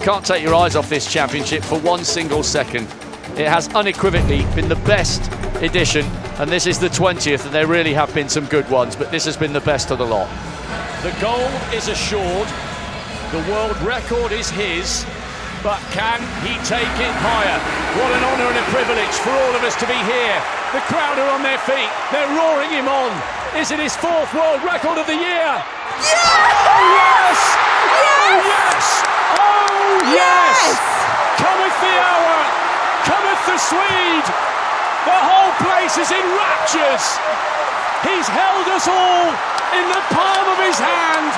can't take your eyes off this championship for one single second. It has unequivocally been the best edition, and this is the 20th, and there really have been some good ones, but this has been the best of the lot. The gold is assured, the world record is his, but can he take it higher? What an honour and a privilege for all of us to be here. The crowd are on their feet, they're roaring him on. Is it his 4th world record of the year? Yes! Oh yes! Yes! Oh yes! Oh yes! Cometh the hour, cometh the Swede. The whole place is in raptures. He's held us all in the palm of his hand,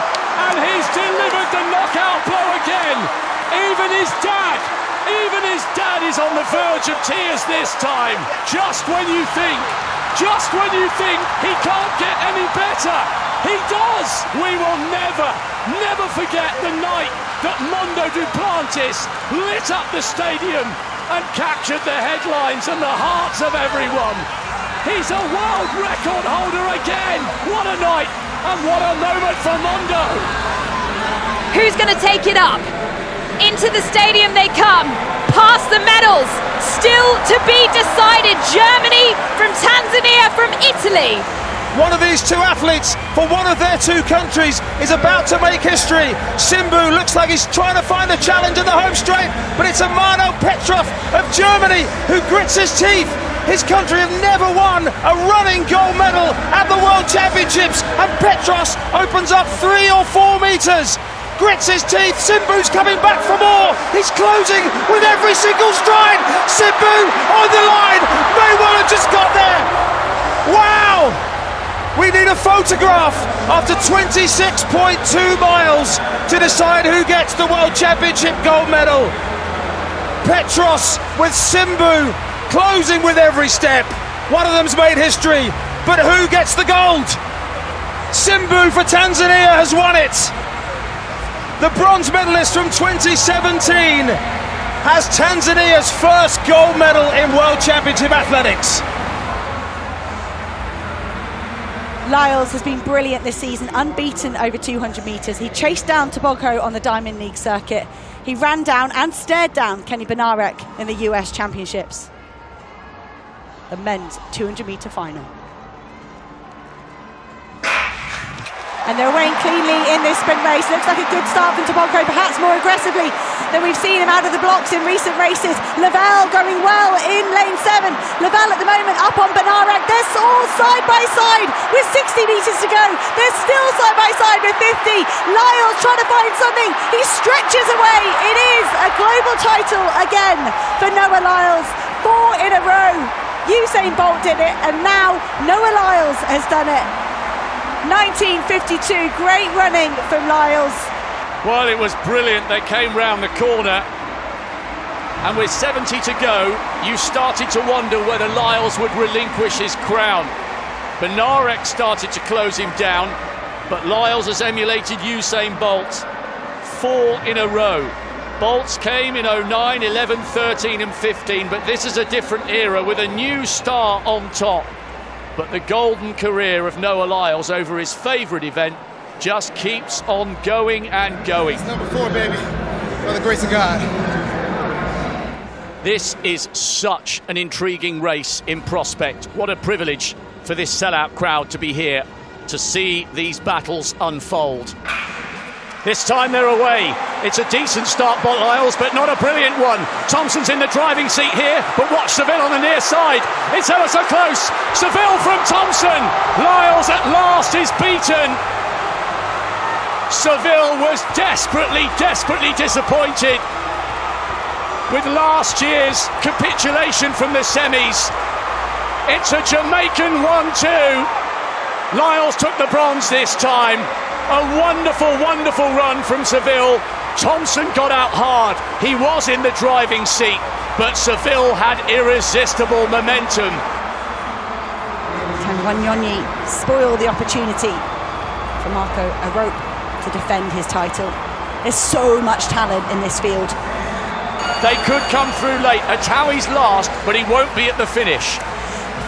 and he's delivered the knockout blow again. Even his dad is on the verge of tears this time. Just when you think he can't get any better, he does. We will never forget the night that Mondo Duplantis lit up the stadium and captured the headlines and the hearts of everyone. He's a world record holder again. What a night and what a moment for Mondo. Who's going to take it up? Into the stadium they come, past the medals, still to be decided. Germany from Tanzania from Italy. One of these two athletes for one of their two countries is about to make history. Simbu looks like he's trying to find a challenge in the home straight, but it's Emmanuel Petrov of Germany who grits his teeth. His country have never won a running gold medal at the World Championships, and Petros opens up 3 or 4 meters. Grits his teeth, Simbu's coming back for more. He's closing with every single stride. Simbu on the line, may well have just got there. Wow! We need a photograph after 26.2 miles to decide who gets the World Championship gold medal. Petros with Simbu closing with every step. One of them's made history, but who gets the gold? Simbu for Tanzania has won it. The bronze medalist from 2017 has Tanzania's first gold medal in World Championship athletics. Lyles has been brilliant this season, unbeaten over 200 metres. He chased down Tobogco on the Diamond League circuit. He ran down and stared down Kenny Bednarek in the US Championships. The men's 200 metre final. And they're away cleanly in this sprint race. Looks like a good start from Tobogco, perhaps more aggressively than we've seen him out of the blocks in recent races. Lavelle going well in lane 7. Lavelle at the moment up on Bednarek. They're all side by side with 60 metres to go. They're still side by side with 50. Lyles trying to find something. He stretches away. It is a global title again for Noah Lyles. 4 in a row. Usain Bolt did it, and now Noah Lyles has done it. 1952, great running from Lyles. Well, it was brilliant. They came round the corner, and with 70 to go, you started to wonder whether Lyles would relinquish his crown. Bednarek started to close him down, but Lyles has emulated Usain Bolt 4 in a row. Bolts came in 09, 11, 13 and 15, but this is a different era with a new star on top. But the golden career of Noah Lyles over his favourite event just keeps on going and going. It's number 4, baby, by the grace of God. This is such an intriguing race in prospect. What a privilege for this sellout crowd to be here to see these battles unfold. This time they're away. It's a decent start by Lyles, but not a brilliant one. Thompson's in the driving seat here, but watch Seville on the near side. It's ever so close. Seville from Thompson. Lyles at last is beaten. Seville was desperately disappointed with last year's capitulation from the semis. It's a Jamaican 1-2. Lyles took the bronze this time. A wonderful run from Seville. Thompson got out hard. He was in the driving seat, but Seville had irresistible momentum. Can Wanyonyi spoil the opportunity for Marco Arop to defend his title? There's so much talent in this field. They could come through late. Atawi's last, but he won't be at the finish.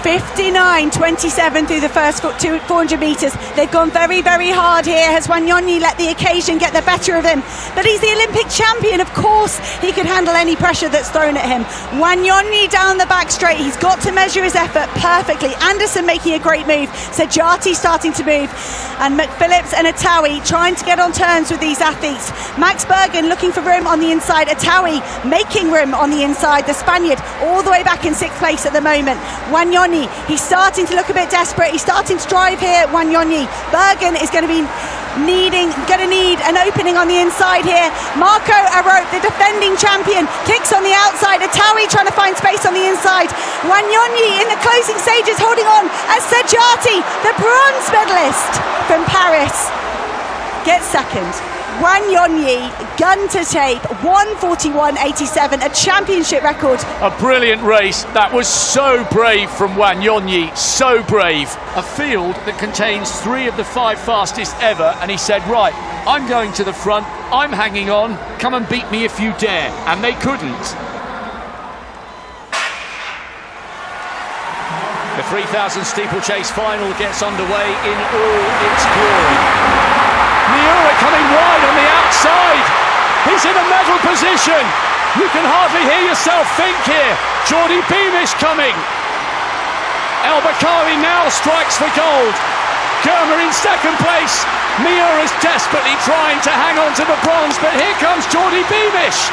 59.27 through the first 400 metres. They've gone very, very hard here. Has Wanyonyi let the occasion get the better of him? But he's the Olympic champion. Of course, he can handle any pressure that's thrown at him. Wanyonyi down the back straight. He's got to measure his effort perfectly. Anderson making a great move. Sajati starting to move. And McPhillips and Atawi trying to get on terms with these athletes. Max Bergen looking for room on the inside. Atawi making room on the inside. The Spaniard all the way back in 6th place at the moment. Wanyonyi, he's starting to look a bit desperate. He's starting to drive here, Wanyonyi. Bergen is going to need an opening on the inside here. Marco Arope, the defending champion, kicks on the outside. Atawi trying to find space on the inside. Wanyonyi in the closing stages holding on as Sajati, the bronze medalist from Paris, gets second. Wanyonyi, gun to tape, 1:41.87, a championship record. A brilliant race. That was so brave from Wanyonyi, so brave. A field that contains 3 of the 5 fastest ever, and he said, right, I'm going to the front, I'm hanging on, come and beat me if you dare. And they couldn't. The 3000 steeplechase final gets underway in all its glory. Miura coming wide on the outside. He's in a medal position. You can hardly hear yourself think here. Jordi Beamish coming. El Bakkali now strikes for gold. Germer in second place. Miura's desperately trying to hang on to the bronze, but here comes Jordi Beamish.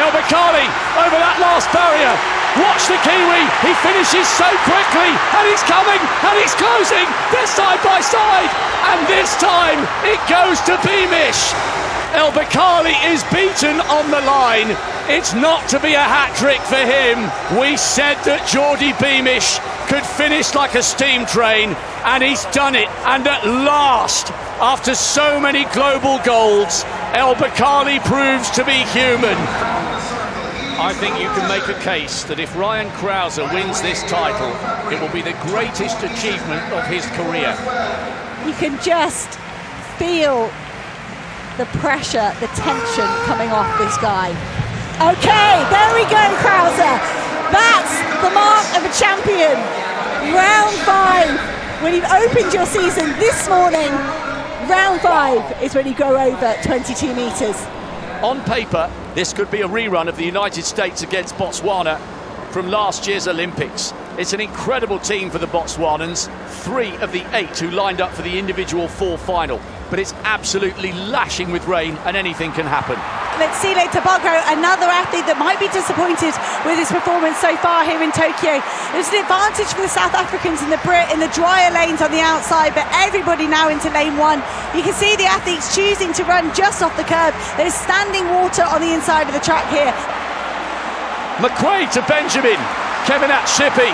El Bakkali over that last barrier. Watch the Kiwi, he finishes so quickly, and he's coming, and he's closing, they're side by side, and this time it goes to Beamish. El Bakkali is beaten on the line. It's not to be a hat-trick for him. We said that Jordi Beamish could finish like a steam train, and he's done it, and at last, after so many global golds, El Bakkali proves to be human. I think you can make a case that if Ryan Krause wins this title, it will be the greatest achievement of his career. You can just feel the pressure, the tension coming off this guy. Okay, there we go, Krause. That's the mark of a champion. Round 5. When you've opened your season this morning, round 5 is when you go over 22 metres. On paper, this could be a rerun of the United States against Botswana from last year's Olympics. It's an incredible team for the Botswanans, 3 of the 8 who lined up for the individual 4 final. But it's absolutely lashing with rain and anything can happen. Letsile Toboggo, another athlete that might be disappointed with his performance so far here in Tokyo. There's an advantage for the South Africans in the drier lanes on the outside, but everybody now into lane 1. You can see the athletes choosing to run just off the curb. There's standing water on the inside of the track here. McQuaid to Benjamin, Kevin Atshipi,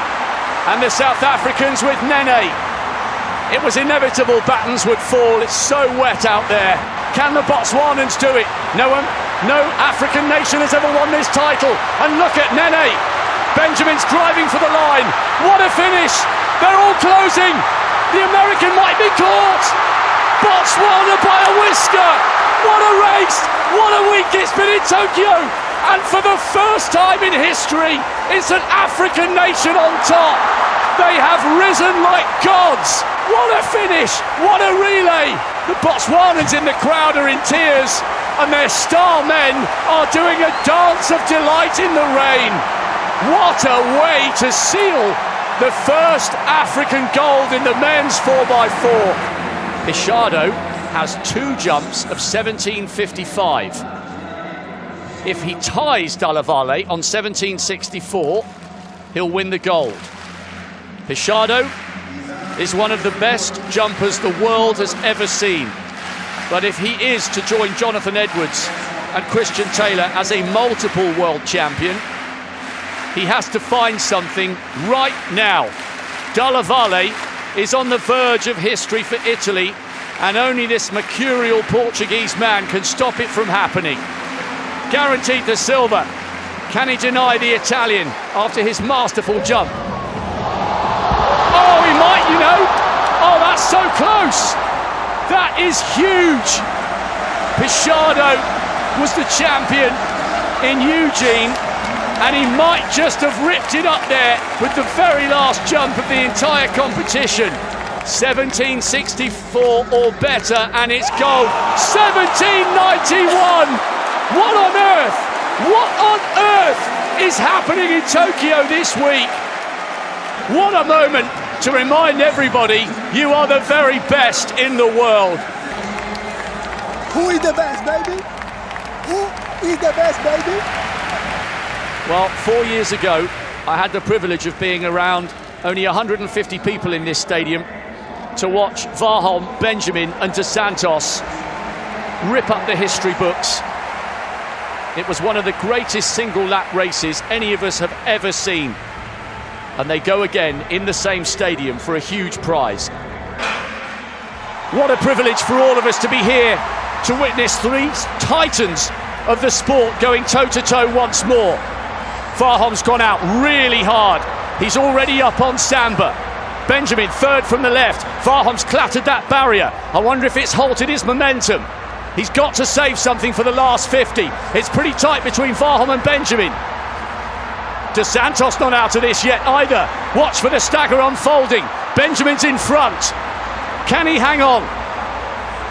and the South Africans with Nene. It was inevitable battens would fall. It's so wet out there. Can the Botswanans do it? No African nation has ever won this title. And look at Nene. Benjamin's driving for the line. What a finish. They're all closing. The American might be caught. Botswana by a whisker. What a race. What a week it's been in Tokyo. And for the first time in history, it's an African nation on top. They have risen like gods. What a finish, what a relay. The Botswanans in the crowd are in tears, and their star men are doing a dance of delight in the rain. What a way to seal the first African gold in the men's 4x4. Pishado has 2 jumps of 17.55. If he ties Dalavale on 17.64, he'll win the gold. Pishado is one of the best jumpers the world has ever seen. But if he is to join Jonathan Edwards and Christian Taylor as a multiple world champion, he has to find something right now. Dalavale is on the verge of history for Italy, and only this mercurial Portuguese man can stop it from happening. Guaranteed the silver. Can he deny the Italian after his masterful jump? Oh, he might, you know. Oh, that's so close. That is huge. Pishado was the champion in Eugene, and he might just have ripped it up there with the very last jump of the entire competition. 1764 or better, and it's gold. 1791. What on earth? What on earth is happening in Tokyo this week? What a moment to remind everybody you are the very best in the world. Who is the best, baby? Who is the best, baby? Well, 4 years ago, I had the privilege of being around only 150 people in this stadium to watch Varholm, Benjamin and Dos Santos rip up the history books. It was one of the greatest single lap races any of us have ever seen. And they go again in the same stadium for a huge prize. What a privilege for all of us to be here to witness three titans of the sport going toe-to-toe once more. Varholm's gone out really hard. He's already up on Samba. Benjamin third from the left. Varholm's clattered that barrier. I wonder if it's halted his momentum. He's got to save something for the last 50. It's pretty tight between Varholm and Benjamin. Dos Santos not out of this yet either. Watch for the stagger unfolding. Benjamin's in front. Can he hang on?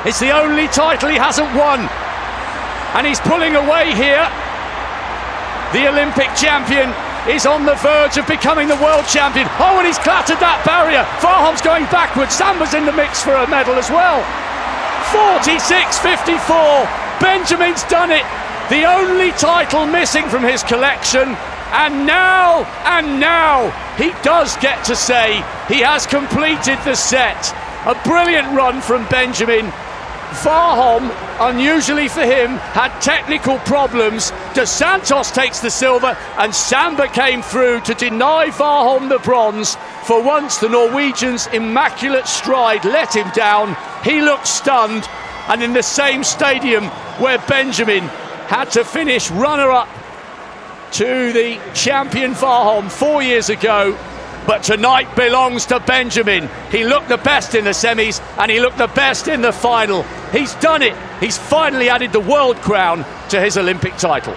It's the only title he hasn't won. And he's pulling away here. The Olympic champion is on the verge of becoming the world champion. Oh, and he's clattered that barrier. Varholm's going backwards. Samba's in the mix for a medal as well. 46.54. Benjamin's done it. The only title missing from his collection. And now, he does get to say he has completed the set. A brilliant run from Benjamin. Varholm, unusually for him, had technical problems. Dos Santos takes the silver, and Samba came through to deny Varholm the bronze. For once, the Norwegian's immaculate stride let him down. He looked stunned, and in the same stadium where Benjamin had to finish runner-up to the champion Varholm 4 years ago, but tonight belongs to Benjamin. He looked the best in the semis and he looked the best in the final. He's done it. He's finally added the world crown to his Olympic title.